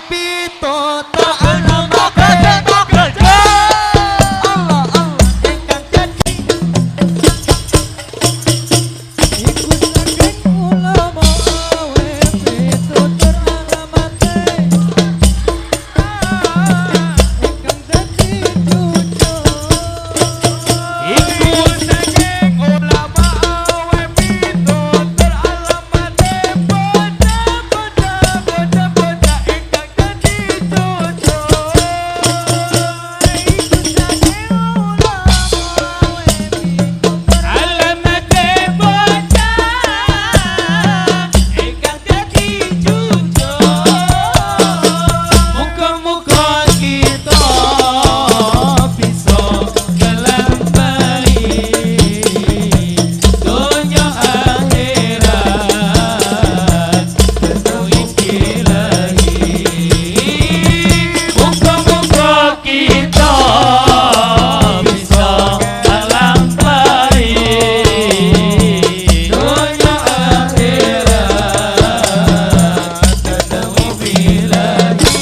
pitutur alamat Allah Allah ingkang jadi iku saking ulama awe pitutur alamat ingkang dadi jujur Iku saking ulama awe pitutur alamat bocah ingkang dadi jujur. Alamat bocah ingkang dadi jujur. Muga-muga kita bisa ngelampahi donya akhirat ketemu iki lagi. Muga-muga kita bisa ngelampahi donya akhirat ketemu iki lagi.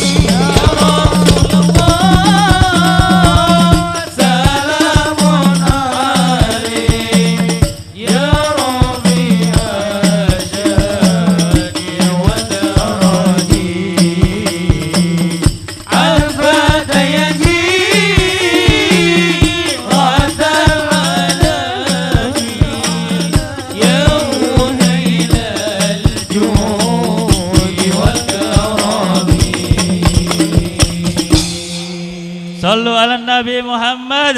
Salamun alaik ya Rabbi ajani wa darani al-fatayani radal alami ya muhailal judi wal karami. Sallu ala Nabi Muhammad.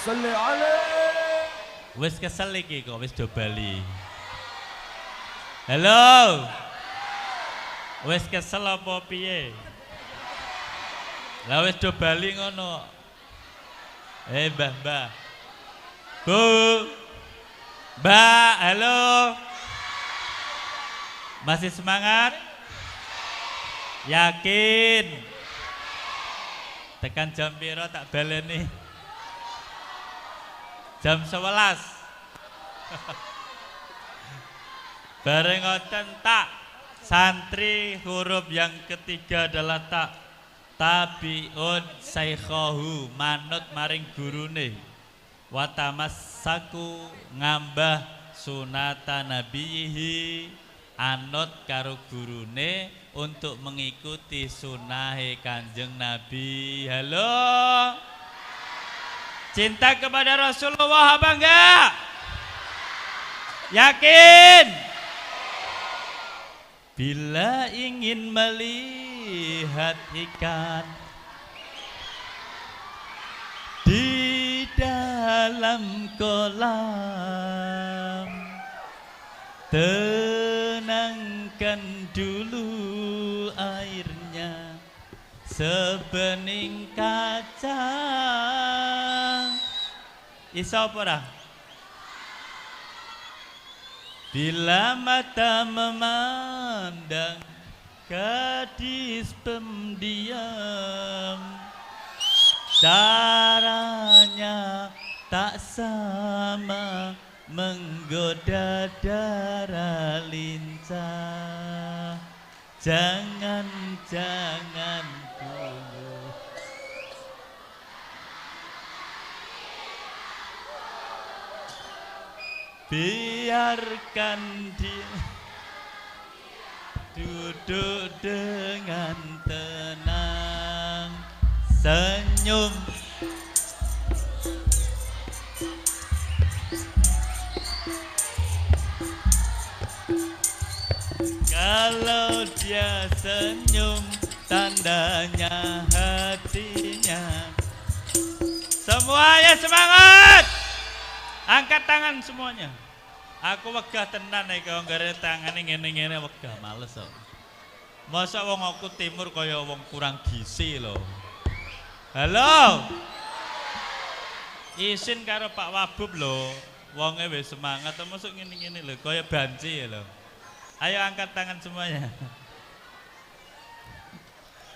Salli alaihi Wis kesel iki kok wis do bali. Halo. Wis kesel apa piye? Lah wis do bali ngono. Mbah, Mbah. Bu. Mbak, halo. Masih semangat? Yakin? Tekan jam piro tak baleni? Jam 11. Bareng ngoten tak santri huruf yang ketiga adalah tak tabiun saikhahu manut maring gurune watamassaku ngambah sunata nabihi anut karo gurune untuk mengikuti sunahe Kanjeng Nabi. Halo. Cinta kepada Rasulullah apa enggak? Yakin? Bila ingin melihat ikan di dalam kolam, tenangkan dulu airnya sebening kaca. Iso apa ora? Bila mata memandang gadis pendiam, caranya tak sama menggoda darah lincah. Jangan dulu. Biarkan dia duduk dengan tenang, senyum. Kalau dia senyum, tandanya hatinya. Semuanya semangat. Angkat tangan semuanya. Aku wegah tenan nek kok nggare tangane ngene-ngene wegah males kok. Masa wong aku timur kaya wong kurang gizi lho. Halo. Isin karo Pak Wabub lho. Wonge wis semangat mosok ngene-ngene lho kaya banci lho. Ayo angkat tangan semuanya.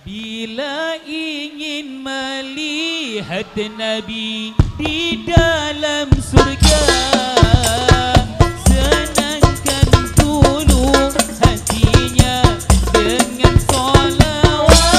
Bila ingin melihat Nabi di dalam surga, senangkan dulu hatinya dengan sholawat.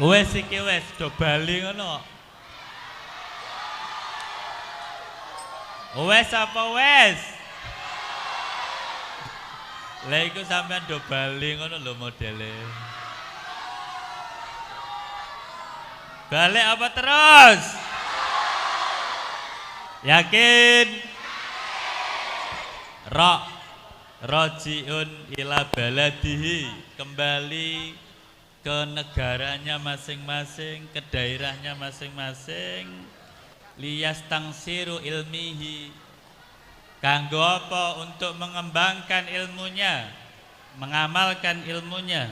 Wes iki wes do bali ngono. Wes apa wes? Lah iku sampean do bali ngono lho modele. Balik apa terus? Yakin? Rojiun ila baladihi, kembali ke negaranya masing-masing, ke daerahnya masing-masing. Liyas tangsiru ilmihi, kanggo apa? Untuk mengembangkan ilmunya, mengamalkan ilmunya.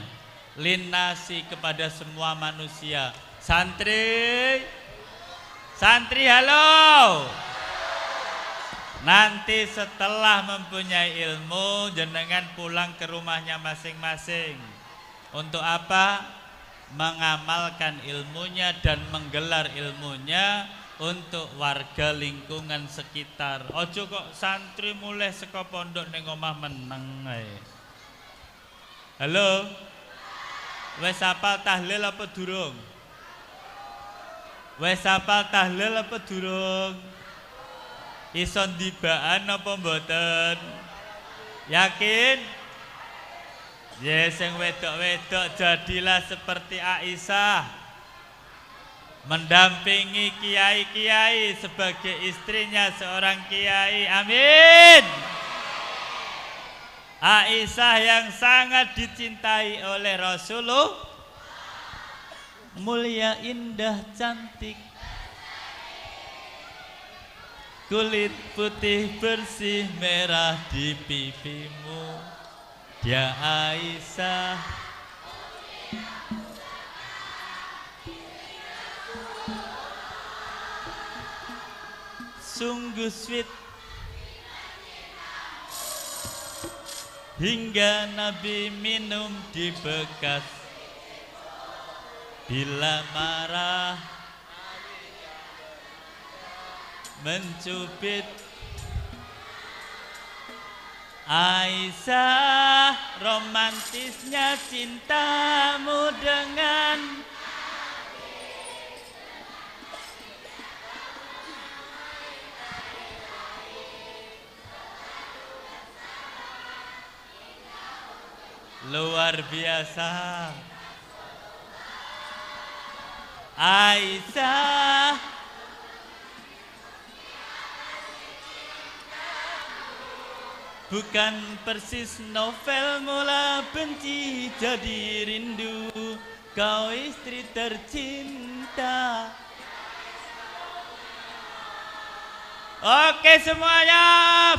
Linnasi, kepada semua manusia. Santri halo. Nanti setelah mempunyai ilmu, jenengan pulang ke rumahnya masing-masing. Untuk apa? Mengamalkan ilmunya dan menggelar ilmunya untuk warga lingkungan sekitar. Ojo kok santri mulai saka pondok ning omah meneng ae. Halo. Wes hafal tahlil apa durung? Wes hafal tahlil apa durung? Ison dibaan apa mboten? Yakin? Ya sing wedok-wedok jadilah seperti Aisyah, mendampingi kiai-kiai sebagai istrinya seorang kiai. Amin. Aisyah yang sangat dicintai oleh Rasulullah, mulia, indah, cantik, kulit putih bersih merah di pipimu, dia Aisyah. Sungguh sweet, hingga Nabi minum di bekas. Bila marah mencubit. Aisyah, romantisnya cintamu dengan luar biasa. Aisyah, bukan persis novel mula benci jadi rindu, kau istri tercinta. Oke semuanya,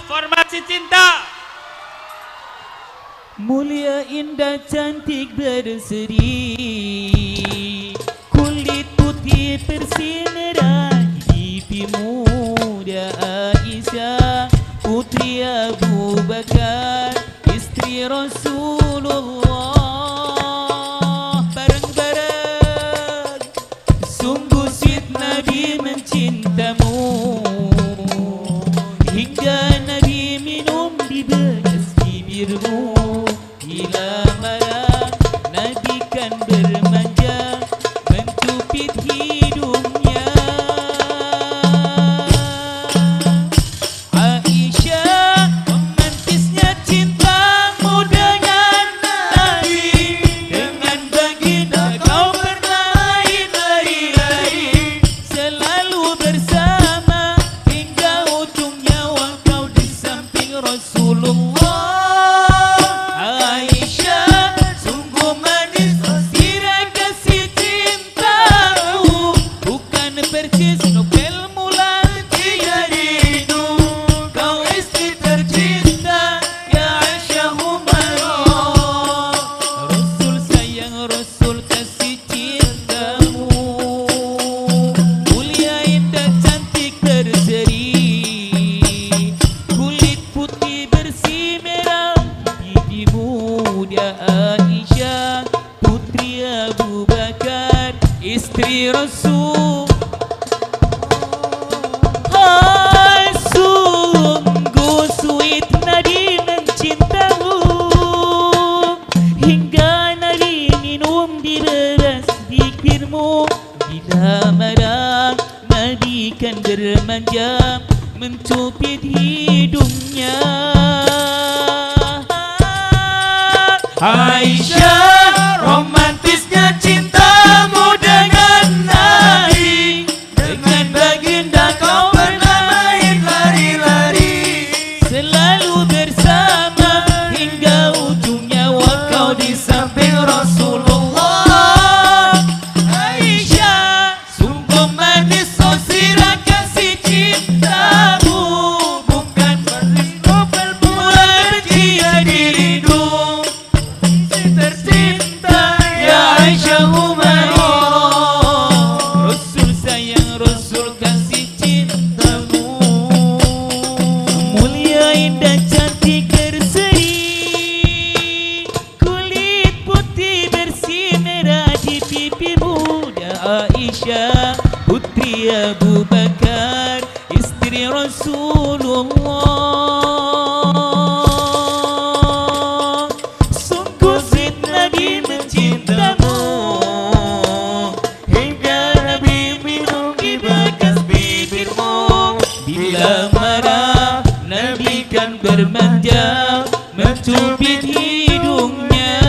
formasi cinta. Mulia, indah, cantik, berseri, kulit putih bersinar di pipimu, dia Aisyah, putri Abu Bakar, istri Rasulullah. Bareng-bareng, sungguh sweet Nabi mencintamu, hingga Nabi minum di bekas bibirmu. Bila marah, Nabi kan bermanja, mencubit hidungnya. Aisyah, romantisnya cintamu dengan Nabi, dengan baginda kau bermain lari-lari, selalu bersama hingga ujung nyawa kau di samping Rasulullah. Istri Rasul, sungguh sweet Nabi mencintamu, hingga Nabi minum di beras bibirmu. Aisyah, romantisnya cintamu dengan Nabi. Dengan baginda kau pernah main lari-lari, selalu bersama hingga ujung nyawa kau di samping Rasulullah. Aisyah, sungguh manis sosira kasih cintamu, bukan persis novel buat jadi rindu. Tercinta ya Aisyah Humairah, Rasul sayang, Rasul kasih cintamu. Mulia, indah, cantik, berseri, kulit putih bersih merah di pipi muda. Aisyah putri Abu Bakar, istri Rasulullah. Sungguh Sayyid Nabi mencintamu, hingga Nabi minum di bekas bibirmu. Bila marah Nabi kan bermanja, mencubit hidungnya.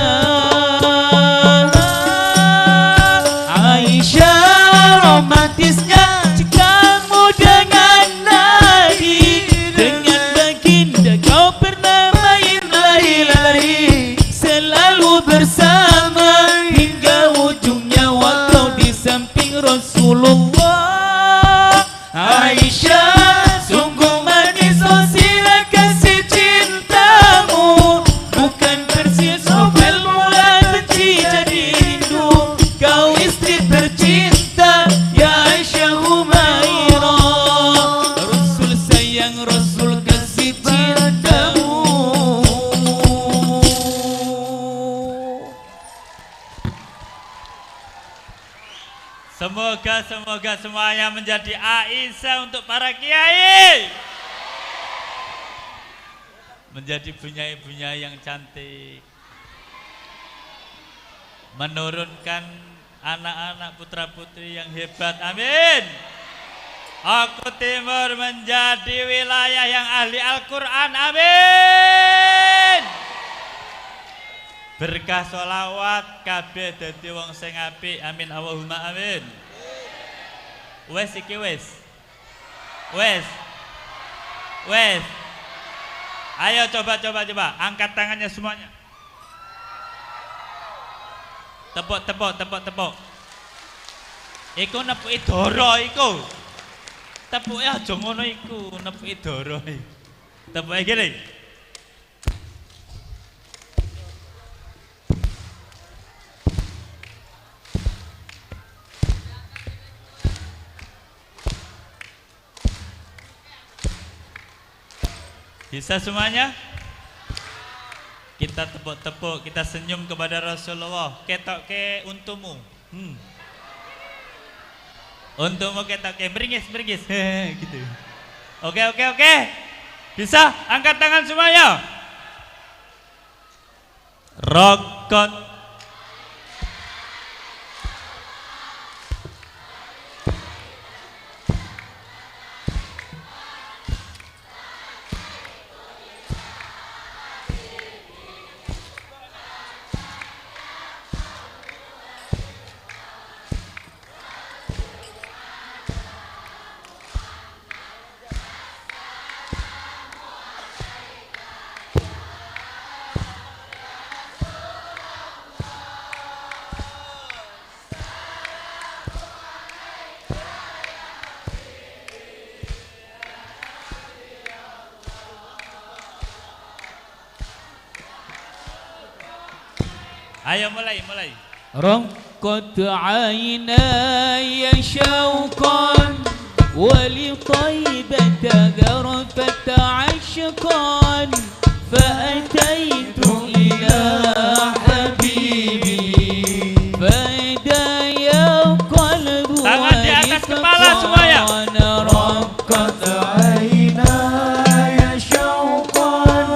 Aisyah, romantisnya cintamu dengan Nabi. Dengan baginda kau pernah main lari-lari, selalu bersama hingga ujung nyawa kau di samping Rasulullah. Aisyah, sungguh manis sosira kasih cintamu, bukan persis novel mula benci jadi rindu. Kau istri tercinta ya Aisyah Humairah, Rasul sayang, Rasul kasih cintamu. Semoga semuanya menjadi Aisyah untuk para kiai, menjadi bunyai-bunyai yang cantik, menurunkan anak-anak putra-putri yang hebat. Amin. Aku Timur menjadi wilayah yang ahli Al-Quran. Amin. Berkah sholawat kabeh dadi wong sing apik. Amin Allahumma amin. Wes iki wes. Ayo coba angkat tangannya semuanya. Tepuk. Iku nepuki dara iku. Tepuke aja ngono iku, nepuki dara. Tepuke gini. Bisa semuanya? Kita tepuk-tepuk, kita senyum kepada Rasulullah. Ketok ke untumu. Untumu ketok ke meringis. Gitu. Oke. Bisa? Angkat tangan semuanya. Rokot. Ayo mulai. رقت عيناي شوقا ولطيبة غرفت عشقا فأتيت إلى حبيبي فإذا يا قلب Tangan di atas kepala semuanya. رقت عيناي شوقا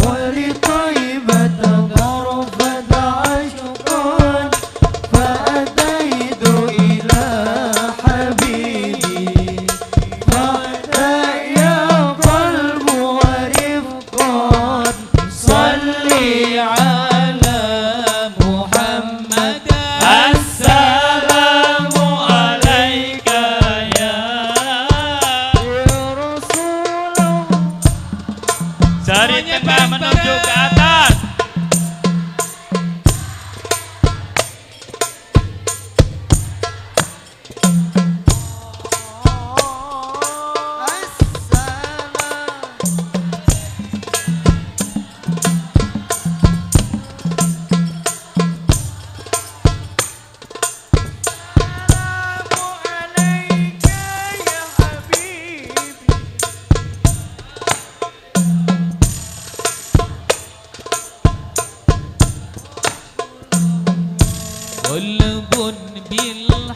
ولطيبة غرفت عشقا فأتيت إلى حبيبي فإذا يا قلب ورفقا صل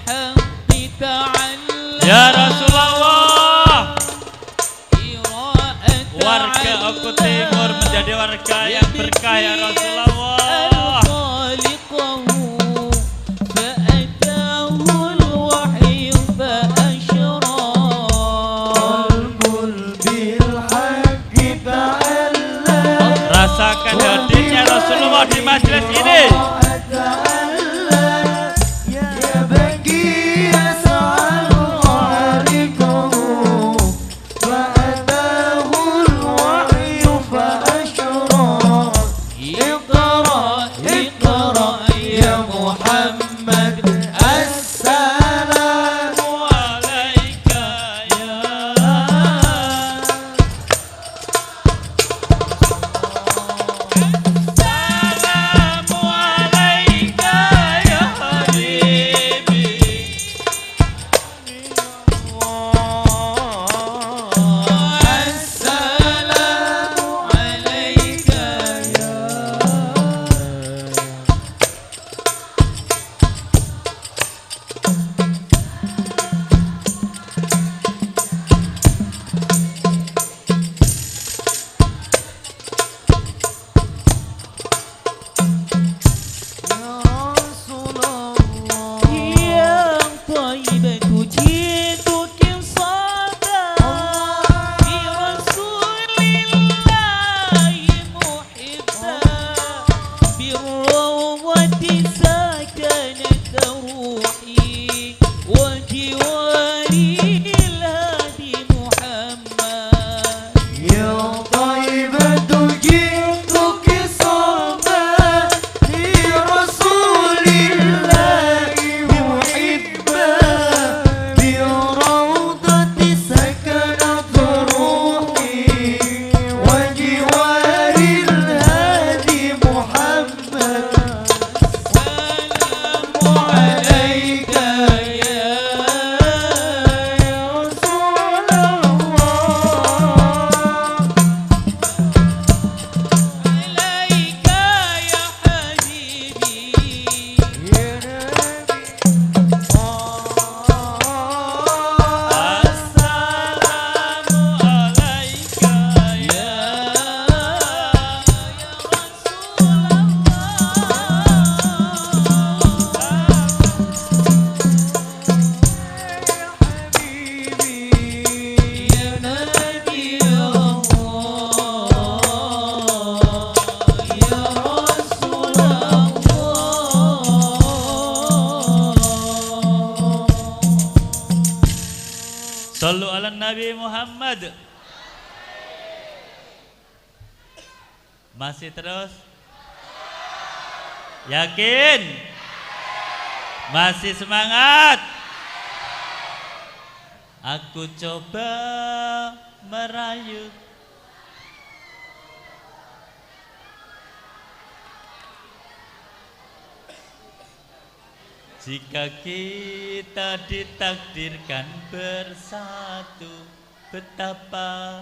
بالحق تعلم Ya Rasulullah, قراءة warga Oku Timur menjadi warga yang berkah ya Rasulullah. خالقه فأتاه الوحي فأشرى Rasakan hadirnya Rasulullah di majelis ini. Sallu ala Nabi Muhammad. Masih terus? Yakin? Masih semangat? Aku coba merayu. Jika kita ditakdirkan bersatu, betapa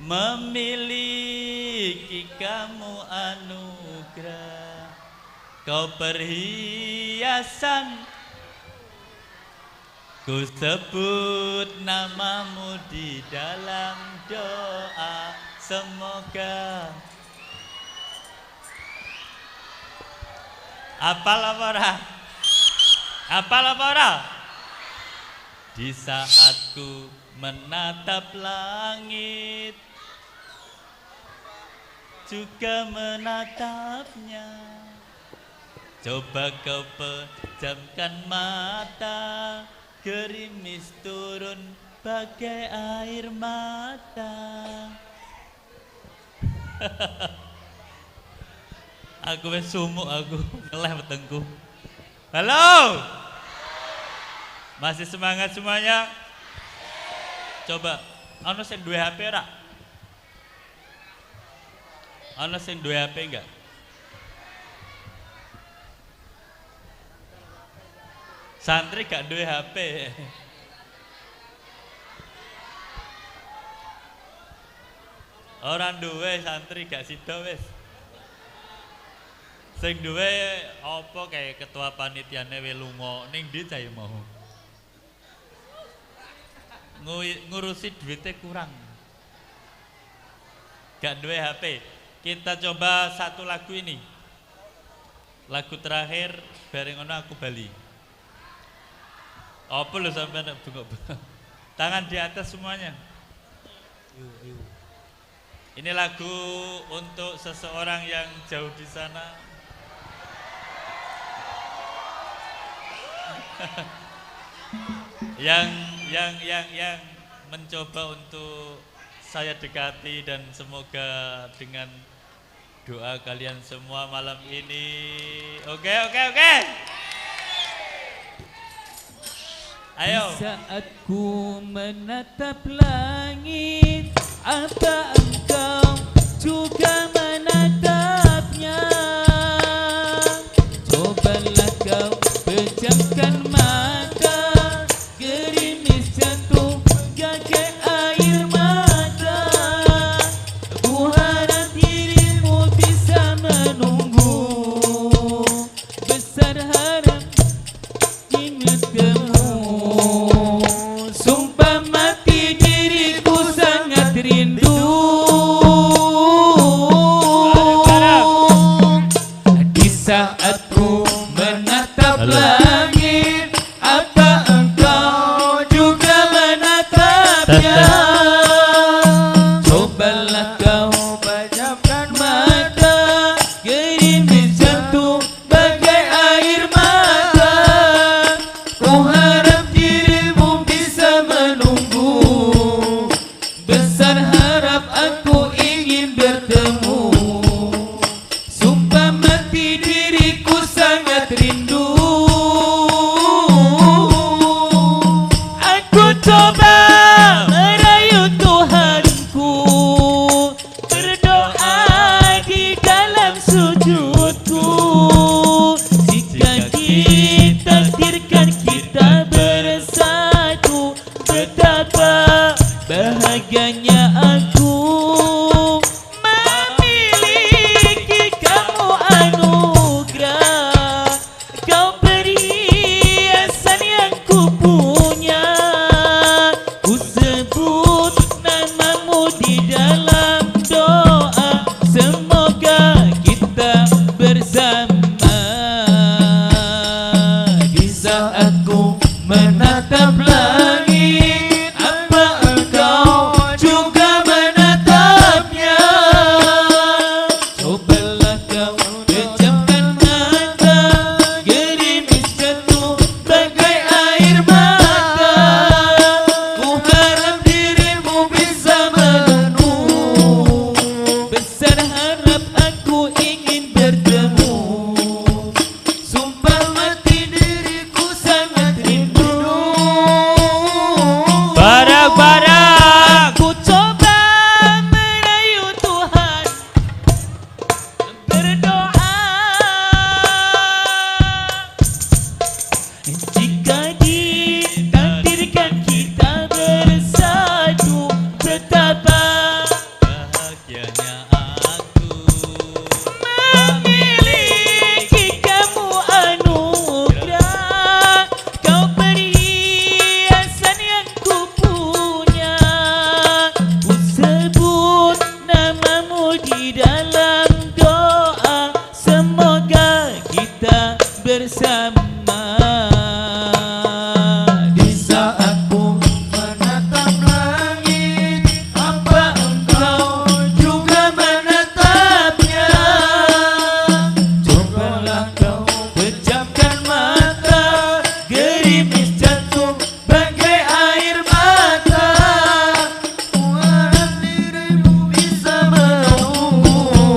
memiliki kamu anugerah. Kau perhiasan, ku sebut namamu di dalam doa. Semoga apal apa ora? Apal apa ora? Di saat ku menatap langit, juga menatapnya. Coba kau pejamkan mata, gerimis turun bagai air mata. Aku wis sumuk, aku ngeleh wetengku. Halo, masih semangat semuanya? Coba, ana sing duwe HP ora? Ana sing duwe HP enggak? Santri gak duwe HP. Orang duwe santri gak sida wis. Sing duwe apa kayak ketua panitiane we lunga ning ndi cah mau. Ngurusi duitnya kurang. Gak duwe HP. Kita coba satu lagu ini. Lagu terakhir bareng ngono aku bali. Apa lu sampean bengok. Tangan di atas semuanya. Ini lagu untuk seseorang yang jauh di sana. yang mencoba untuk saya dekati dan semoga dengan doa kalian semua malam ini. Oke. Ayo. Saat ku menatap langit, apa engkau juga menatapnya? Cobalah kau pejamkan mata, gerimis jatuh bagai air mata. Ku harap dirimu bisa menunggu, besar harap ingat kamu. Sumpah mati diriku sangat rindu. Di saat ku menatap langit, apa engkau juga menatapnya? Cobalah kau pejamkan mata, gerimis jatuh bagai air mata. Ku harap dirimu bisa menunggu, besar harap aku ingin bertemu. Sumpah mati diriku sangat rindu. Aku coba merayu Tuhanku, berdoa di dalam sujudku. Jika ditakdirkan kita bersatu, betapa bahagianya aku memiliki kamu anugerah. Kau perhiasan yang ku punya. Ku sebut namamu di dalam doa, semoga kita bersama. Di saat ku menatap langit, apa engkau juga menatapnya? Cobalah kau pejamkan mata, gerimis jatuh bagai air mata. Ku harap dirimu bisa menunggu, besar harap aku ingin bertemu. Sumpah mati diriku sangat rindu. Barang-barang. Aku coba merayu Tuhan, berdoa. Jika ditakdirkan kita bersatu, betapa Bahagianya aku memiliki kamu anugerah. Kau perhiasan yang ku punya. Ku sebut namamu di dalam doa, semoga kita bersama. Di saat ku menatap langit, apa engkau juga menatapnya? Cobalah kau pejamkan mata, gerimis jatuh bagai air mata. Ku harap dirimu bisa menunggu,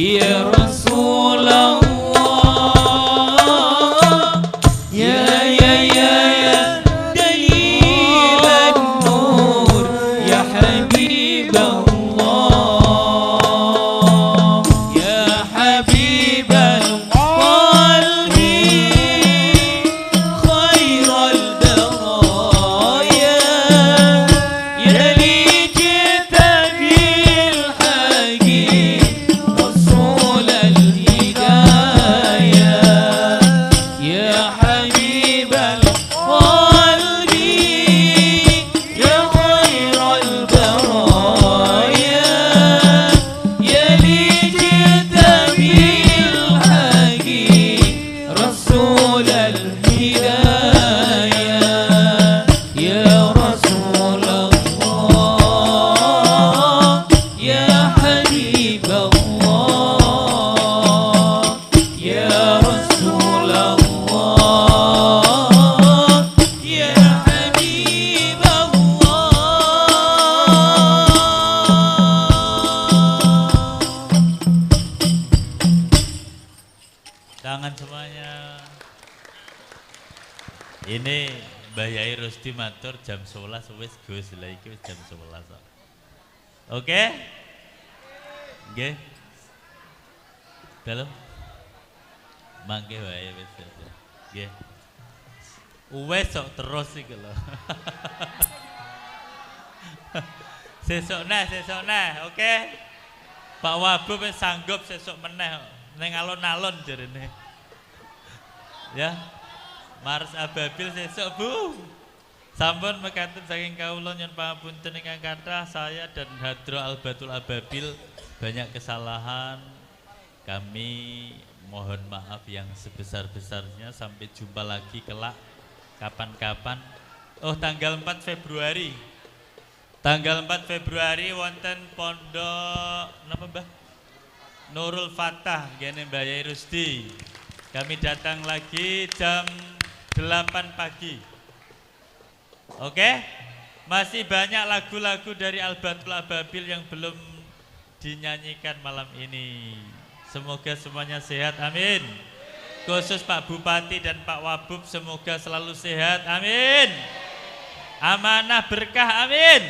Ya Rasulullah, ya dalilan nur, ya Habiballah, ya Habibal qalbi, khairal baraya, ya li jita bil haqi, rasul al hidayah, ya Habibal qalbi, ya khairal baraya, ya li jita bil haqi, rasul al hidayah, ya Rasulullah, ya Habiballah, ya Rasulullah, ya Habiballah. Tangan semuanya. Ini Mbah Yai Rusdi matur jam 11 wis Gus, lha iki wis jam 11 kok. Oke? Nggih. Dalam mangke wae wis. Nggih. Wes sok terus iki lho. Sesuk nah, oke? Pak Wabub wis sanggup sesuk meneh ning alun-alun jarene. Ya. Mars Ababil sesuk Bu. Sampun mekaten saking kawula nyuwun pangapunten ingkang kathah, saya dan Hadro Albatul Ababil banyak kesalahan. Kami mohon maaf yang sebesar-besarnya. Sampai jumpa lagi kelak kapan-kapan. Oh, tanggal 4 Februari. Tanggal 4 Februari wonten pondok napa Mbah? Nurul Fatah ngene Mbah Yai Rusdi. Kami datang lagi jam 8 pagi. Oke? Masih banyak lagu-lagu dari Albatul Ababil yang belum dinyanyikan malam ini. Semoga semuanya sehat, amin. Khusus Pak Bupati dan Pak Wabub semoga selalu sehat, amin. Amanah berkah, amin.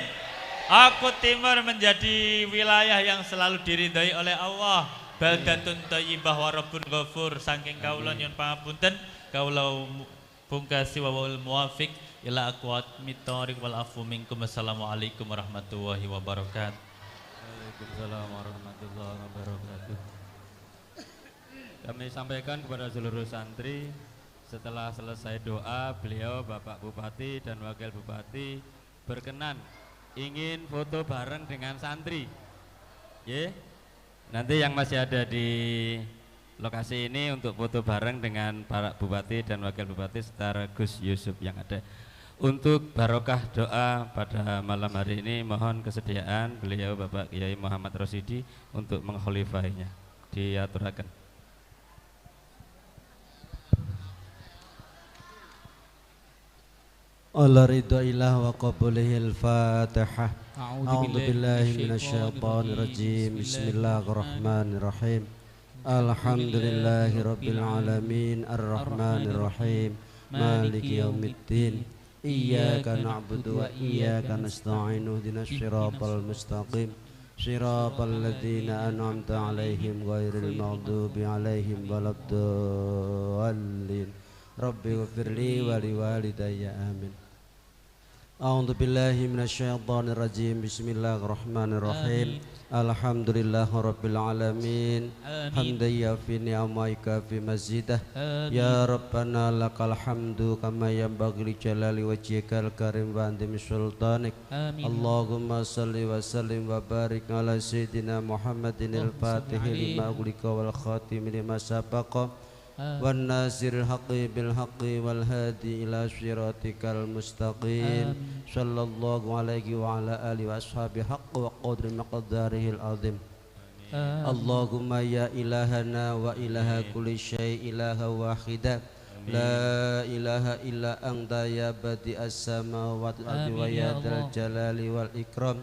Aku Timur menjadi wilayah yang selalu diridhai oleh Allah. Baldatun thayyibah wa rabbun ghafur. Saking kawula nyuwun pangapunten, kawula pungkasi wa wal muwafiq ila aqwat mitariq wal afu minkum. Assalamualaikum warahmatullahi wabarakatuh. Waalaikumsalam warahmatullahi wabarakatuh. Kami sampaikan kepada seluruh santri, setelah selesai doa, beliau Bapak Bupati dan Wakil Bupati berkenan ingin foto bareng dengan santri. Nanti yang masih ada di lokasi ini untuk foto bareng dengan para Bupati dan Wakil Bupati setara Gus Yusuf yang ada. Untuk barokah doa pada malam hari ini, mohon kesediaan beliau Bapak Kiai Muhammad Rosidi untuk mengkhalifainya. Diaturakan. Allah ridha ilah wa qabulihil fatihah. A'udzu billahi minasyaitonir rajim. Bismillahirrahmanirrahim. Alhamdulillahi rabbil alamin arrahmanir rahim maliki yaumiddin. Iyyaka na'budu wa iyyaka nasta'in. Ihdinas siratal mustaqim. Siratal ladzina an'amta 'alaihim ghairil maghdubi 'alaihim waladdallin. Rabbi ghfirli wa liwalidayya amin. A'udzu billahi minasyaitonir rajim. Bismillahirrahmanirrahim. Alhamdulillahi rabbil alamin. Hamdan yafi ni'amaika fi mazidah. Ya Rabbana lakal hamdu kama yanbaghi li jalali wajhikal karim wa andimi sultanik. Allahumma salli wa sallim wa barik ala sayyidina Muhammadinil fatihi lima ughliqa wal khatimi lima sabaqa wan nasiril haqqi bil haqqi wal hadi ila siratikal mustaqim. Sallallahu alaihi wa ala alihi wa ashabi haqq wa qadri miqdarihil azim. Allahumma ya ilahana wa ilaha kulli syai' ilaha wahida. La ilaha illa anta ya badi as-samawati wal ardi wa ya dzal jalali wal ikram.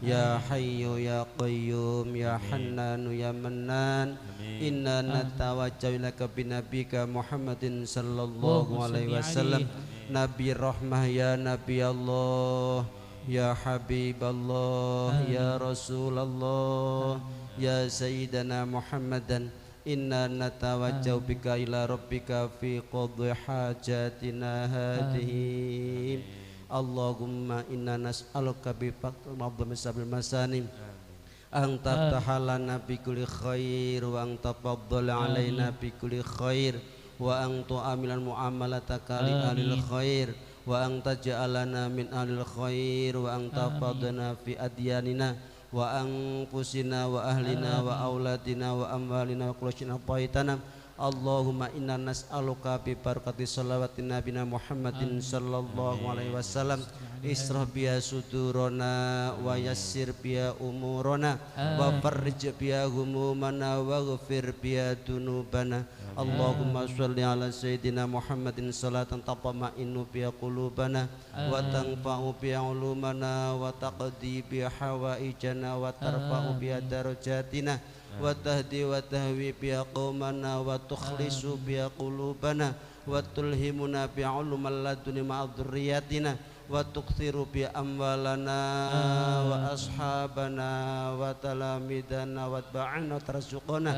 Ya Hayyu Ya Qayyum Ya Hannanu Ya Mannan Inna natawajjahu ilaka binabika Muhammadin sallallahu alaihi wasallam Nabi Rahmah Ya Nabi Allah Ya Habib Allah Ya Rasulullah Ya Sayyidana Muhammadan Inna natawajjahu bika ila rabbika fi qadhi hajatina hadhihi Allahumma inna nas'aluka bi faqil ma'dhami sabil masanim an taftahalana bi kulli khair wa an tafaddala alaina bi kulli khair wa an tu'amilan mu'amalataka li alil khair wa an taj'alana min alil khair wa an tafadana fi adyanina wa anfusina wa ahlina wa auladina wa amwalina wa kulli paitana Allahumma inna nas'aluka bi barakati salawatin nabina Muhammadin sallallahu alaihi wasallam israh biya sudurana wa yassir biya umurana wa farrij biya humumana wa ghfir biya dunubana Allahumma sholli ala sayyidina Muhammadin salatan tatma'innu biya qulubana wa tanfa'u biya ulumana wa taqdi biya hawaijana wa tarfa'u biya darajatina wa tahdi wa tahwi biya qaumana wa tukhlisu biya qulubana wa tulhimuna biya ulumal laduni ma'adhurriyatina wa tukthiru biya amwalana wa ashabana wa talamidana wa atba'ana tarzuqana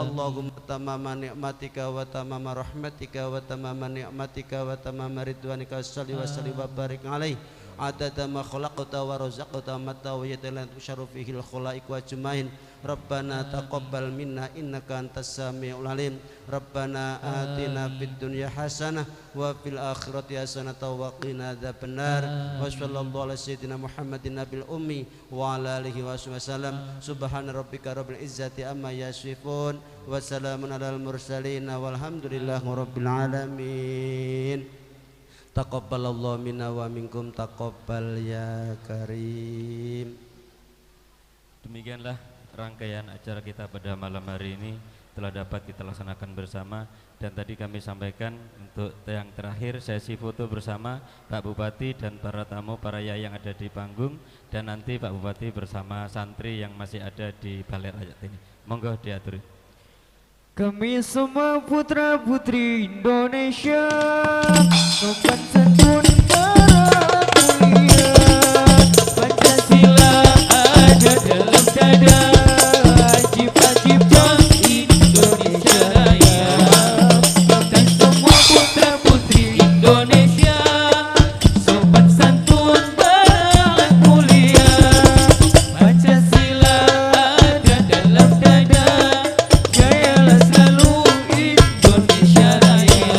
Allahumma tamama ni'matika wa tamama rahmatika wa tamama ni'matika wa tamama ridwanika salli wa sallim wa barik alaih adada ma khalaqta wa razaqta mata wa yadalan tusharu fihi al-khulaiq wa ajmain Rabbana taqabbal minna innaka antas samiul alim Rabbana atina fid dunya hasanah wa fil akhirati hasanah wa qina adzabannar wa sallallahu ala sayyidina Muhammadin nabil ummi wa ala alihi wasallam subhana rabbika rabbil izzati amma yasifun wa salamun alal mursalin walhamdulillahi rabbil alamin taqabbalallahu minna wa minkum taqabbal ya karim. Demikianlah rangkaian acara kita pada malam hari ini telah dapat kita laksanakan bersama, dan tadi kami sampaikan untuk yang terakhir sesi foto bersama Pak Bupati dan para tamu para yai yang ada di panggung, dan nanti Pak Bupati bersama santri yang masih ada di Balai Rakyat ini. Monggo diatur. Kami semua putra putri Indonesia sopan santun para mulia Pancasila ada dalam dada Ajib-ajib Indonesia Raya. Kami semua putra putri Indonesia sopan santun para mulia Pancasila ada dalam dada Jayalah selalu Indonesia Raya.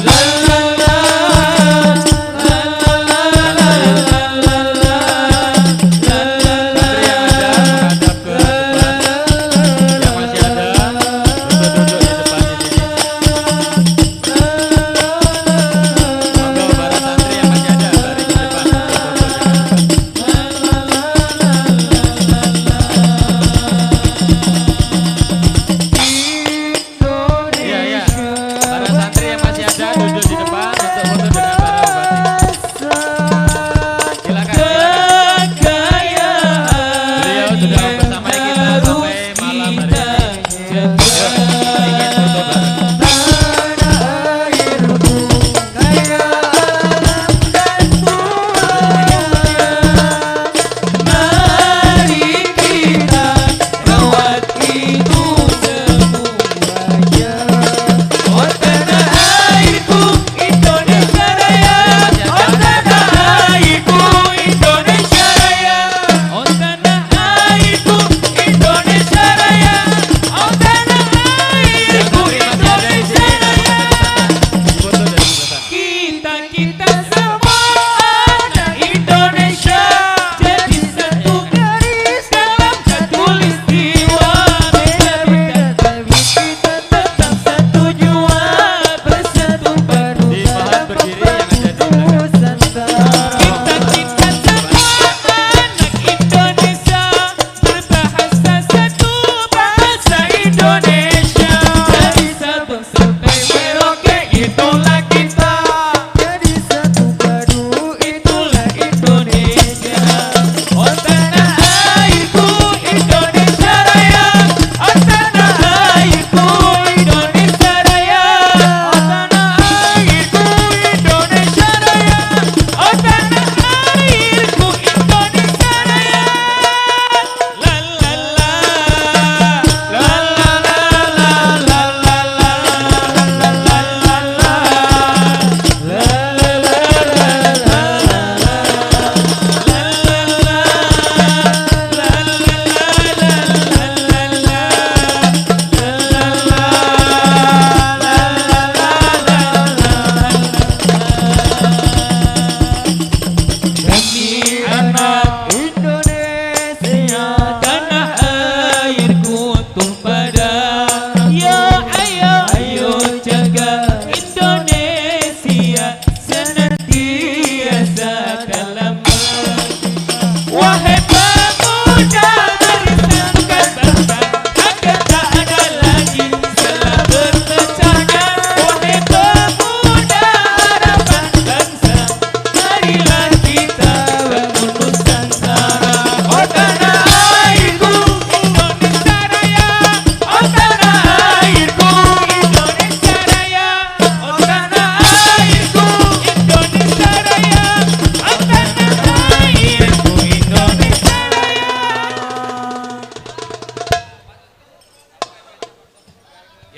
La la la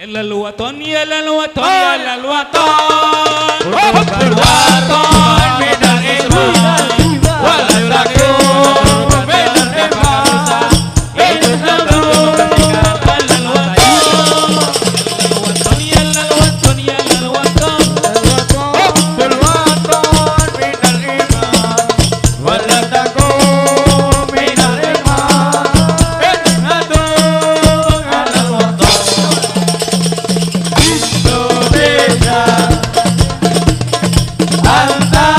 lal waton ya lal waton ya lal waton hubbul waton minal iman wal takun minal iman ijtadu alal waton ya lal waton ya lal waton hubbul waton minal iman wal takun minal iman ijtadu alal waton Indonesia, Anta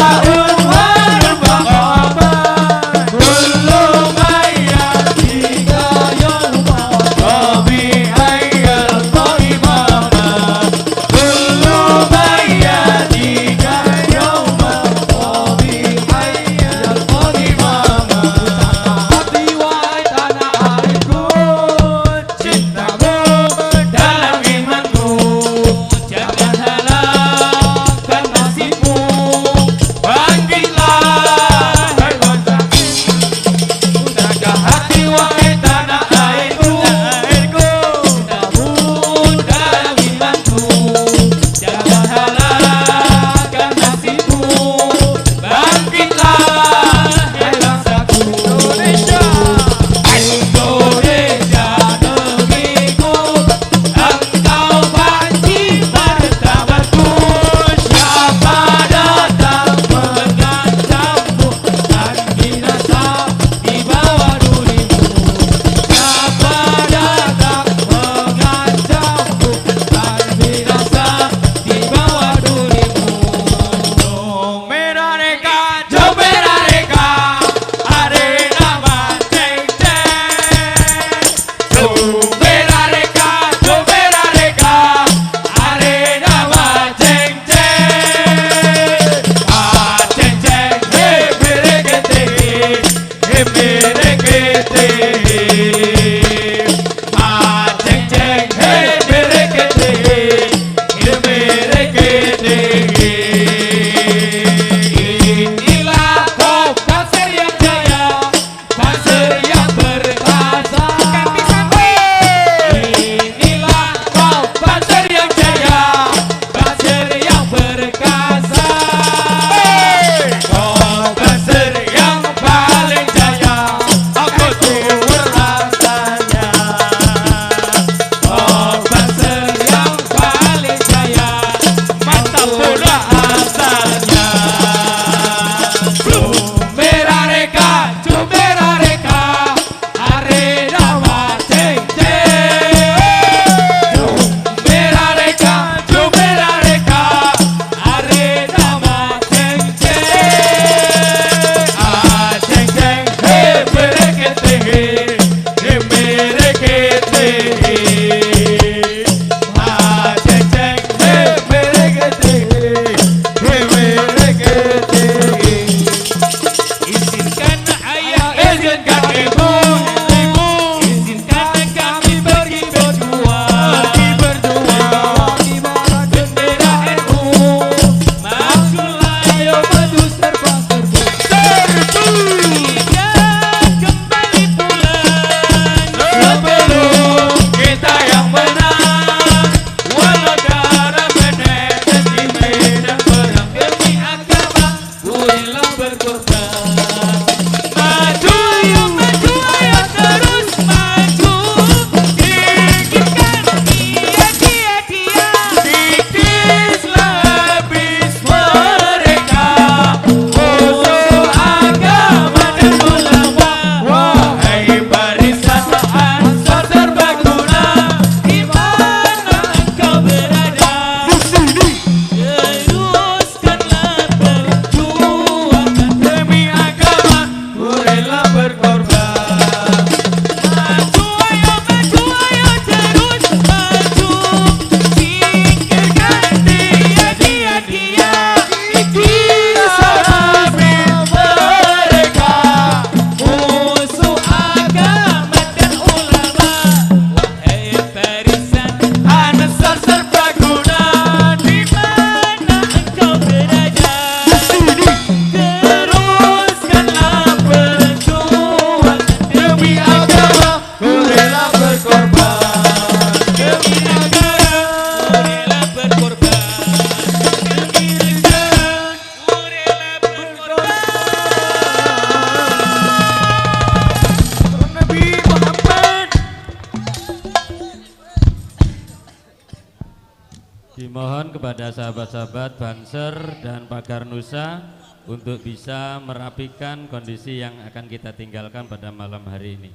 Dimohon kepada sahabat-sahabat Banser dan Pagar Nusa untuk bisa merapikan kondisi yang akan kita tinggalkan pada malam hari ini.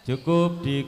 Cukup di